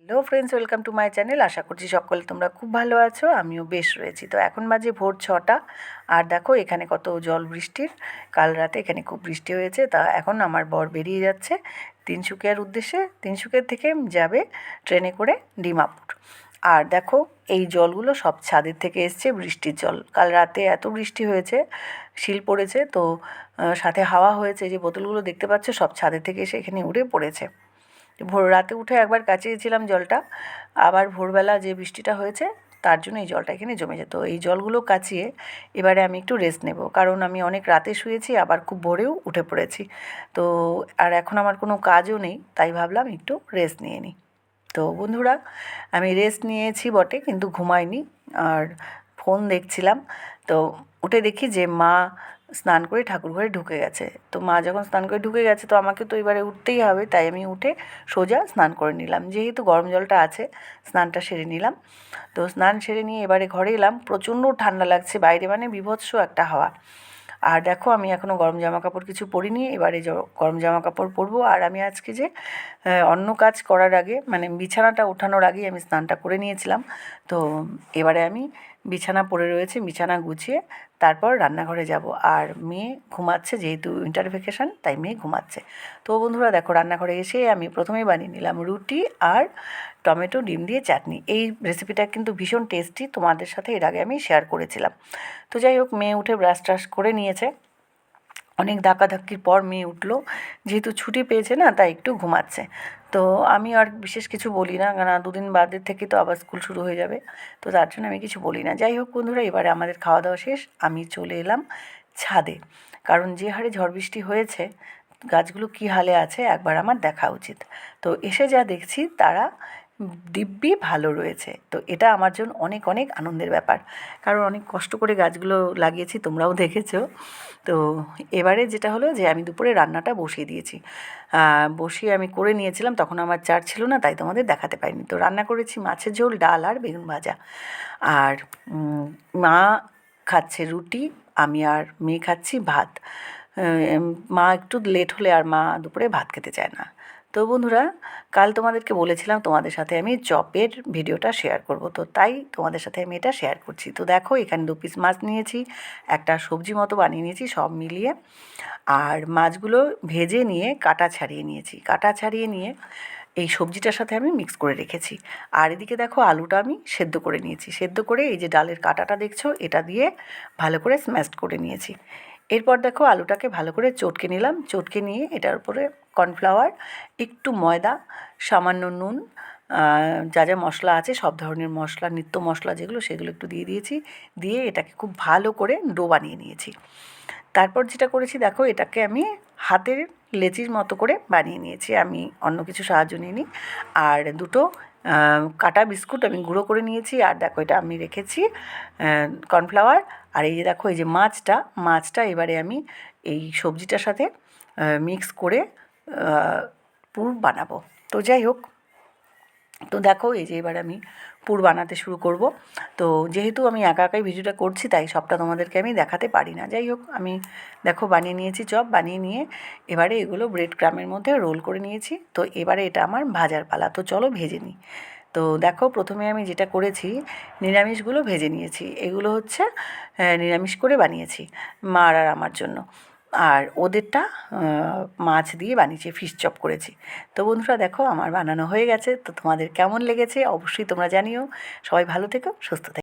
Hello friends, welcome to my channel. আশা করছি সকলে তোমরা খুব ভালো আছো, আমিও বেশ রয়েছি। তো এখন বাজে ভোর 6টা, আর দেখো এখানে কত জল বৃষ্টির। কাল রাতে এখানে খুব বৃষ্টি হয়েছে। তা এখন আমার বর বেরিয়ে যাচ্ছে তিনসুকিয়ার উদ্দেশ্যে। তিনসুকিয়া থেকে যাবে ট্রেনে করে ডিমাপুর। আর দেখো এই জলগুলো সব ছাদের থেকে এসছে, বৃষ্টির জল। কাল রাতে এত বৃষ্টি হয়েছে, শিল পড়েছে, তো সাথে হাওয়া হয়েছে। যে বোতলগুলো দেখতে পাচ্ছ সব ছাদের থেকে এসে এখানে উড়ে পড়েছে। ভোর রাতে উঠে একবার কাচিয়েছিলাম জলটা, আবার ভোরবেলা যে বৃষ্টিটা হয়েছে তার জন্য এই জলটা এখানে জমে যেত। এই জলগুলো কাচিয়ে এবারে আমি একটু রেস্ট নেব, কারণ আমি অনেক রাতে শুয়েছি, আবার খুব ভোরেও উঠে পড়েছি। তো আর এখন আমার কোনো কাজও নেই, তাই ভাবলাম একটু রেস্ট নিয়ে নিই। তো বন্ধুরা, আমি রেস্ট নিয়েছি বটে, কিন্তু ঘুমাইনি, আর ফোন দেখছিলাম। তো উঠে দেখি যে মা স্নান করে ঠাকুরঘরে ঢুকে গেছে। তো মা যখন স্নান করে ঢুকে গেছে, তো আমাকে তো এবারে উঠতেই হবে, তাই আমি উঠে সোজা স্নান করে নিলাম। যেহেতু গরম জলটা আছে, স্নানটা সেরে নিলাম। তো স্নান সেরে নিয়ে এবারে ঘরে এলাম। প্রচণ্ড ঠান্ডা লাগছে বাইরে, মানে বীভৎস একটা হাওয়া। আর দেখো আমি এখনও গরম জামা কাপড় কিছু পরিনি, এবারে গরম জামা কাপড় পরবো। আর আমি আজকে যে অন্য কাজ করার আগে, মানে বিছানাটা ওঠানোর আগেই আমি স্নানটা করে নিয়েছিলাম। তো এবারে আমি বিছানা পড়ে রয়েছে, বিছানা গুছিয়ে তারপর রান্নাঘরে যাব। আর মেয়ে ঘুমাচ্ছে, যেহেতু উইন্টার ভ্যাকেশন, তাই মেয়ে ঘুমাচ্ছে। তো বন্ধুরা দেখো, রান্নাঘরে এসে আমি প্রথমেই বানিয়ে নিলাম রুটি আর টমেটো ডিম দিয়ে চাটনি। এই রেসিপিটা কিন্তু ভীষণ টেস্টি, তোমাদের সাথে এর আগে আমি শেয়ার করেছিলাম। তো যাই হোক, মেয়ে উঠে ব্রাশ ট্রাশ করে নিয়েছে। অনেক ধাক্কাধাক্কির পর মেয়ে উঠলো, যেহেতু ছুটি পেয়েছে না, তাই একটু ঘুমাচ্ছে। তো আমি আর বিশেষ কিছু বলি না, কারণ 2 দিন বাদের থেকে তো আবার স্কুল শুরু হয়ে যাবে। তো তার জন্য আমি কিছু বলি না। যাই হোক বন্ধুরা, এবারে আমাদের খাওয়া দাওয়া শেষ, আমি চলে এলাম ছাদে। কারণ যে হারে ঝড় বৃষ্টি হয়েছে, গাছগুলো কী হালে আছে একবার আমার দেখা উচিত। তো এসে যা দেখছি, তারা দিব্যি ভালো রয়েছে। তো এটা আমার জন্য অনেক অনেক আনন্দের ব্যাপার, কারণ অনেক কষ্ট করে গাছগুলো লাগিয়েছি, তোমরাও দেখেছো। তো এবারে যেটা হলো যে আমি দুপুরে রান্নাটা বসিয়ে দিয়েছি। বসিয়ে আমি করে নিয়েছিলাম, তখন আমার চার ছিল না, তাই তোমাদের দেখাতে পারিনি। তো রান্না করেছি মাছের ঝোল, ডাল আর বেগুন ভাজা। আর মা খাচ্ছে রুটি, আমি আর মেয়ে খাচ্ছি ভাত। মা একটু লেট হলে আর মা দুপুরে ভাত খেতে চায় না। তো বন্ধুরা, কাল তোমাদেরকে বলেছিলাম তোমাদের সাথে আমি চপের ভিডিওটা শেয়ার করব, তো তাই তোমাদের সাথে আমি এটা শেয়ার করছি। তো দেখো এখানে 2 পিস মাছ নিয়েছি, একটা সবজি মতো বানিয়ে নিয়েছি সব মিলিয়ে। আর মাছগুলো ভেজে নিয়ে কাটা ছাড়িয়ে নিয়েছি। কাটা ছাড়িয়ে নিয়ে এই সবজিটার সাথে আমি মিক্স করে রেখেছি। আর এদিকে দেখো আলুটা আমি সেদ্ধ করে নিয়েছি। সেদ্ধ করে এই যে ডালের কাঁটাটা দেখছো, এটা দিয়ে ভালো করে স্ম্যাশড করে নিয়েছি। এরপর দেখো আলুটাকে ভালো করে চটকে নিলাম। চটকে নিয়ে এটার উপরে কর্নফ্লাওয়ার, একটু ময়দা, সামান্য নুন, যা যা মশলা আছে সব ধরনের মশলা, নিত্য মশলা যেগুলো, সেগুলো একটু দিয়ে দিয়েছি। দিয়ে এটাকে খুব ভালো করে ডো বানিয়ে নিয়েছি। তারপর যেটা করেছি দেখো, এটাকে আমি হাতের লেচির মতো করে বানিয়ে নিয়েছি, আমি অন্য কিছু সাহায্য নিইনি। আর দুটো কাটা বিস্কুট আমি গুঁড়ো করে নিয়েছি। আর দেখো এটা আমি রেখেছি কর্নফ্লাওয়ার। আর এই যে দেখো, এই যে মাছটা এবারে আমি এই সবজিটার সাথে মিক্স করে পুর বানাবো। তো যাই হোক, তো দেখো এই যে এবার আমি পুর বানাতে শুরু করব। তো যেহেতু আমি একা একাই ভিডিওটা করছি, তাই সবটা তোমাদেরকে আমি দেখাতে পারি না। যাই হোক, আমি দেখো বানিয়ে নিয়েছি চপ। বানিয়ে নিয়ে এবারে এগুলো ব্রেড ক্রামের মধ্যে রোল করে নিয়েছি। তো এবারে এটা আমার ভাজার পালা, তো চলো ভেজে নিই। তো দেখো প্রথমে আমি যেটা করেছি, নিরামিষগুলো ভেজে নিয়েছি। এগুলো হচ্ছে নিরামিষ করে বানিয়েছি মার আর আমার জন্য। আর ওদেরটা মাছ দিয়ে বানিয়েছি, ফিশ চপ করেছি। তো বন্ধুরা দেখো আমার বানানো হয়ে গেছে। তো তোমাদের কেমন লেগেছে অবশ্যই তোমরা জানিও। সবাই ভালো থেকো, সুস্থ থেকো।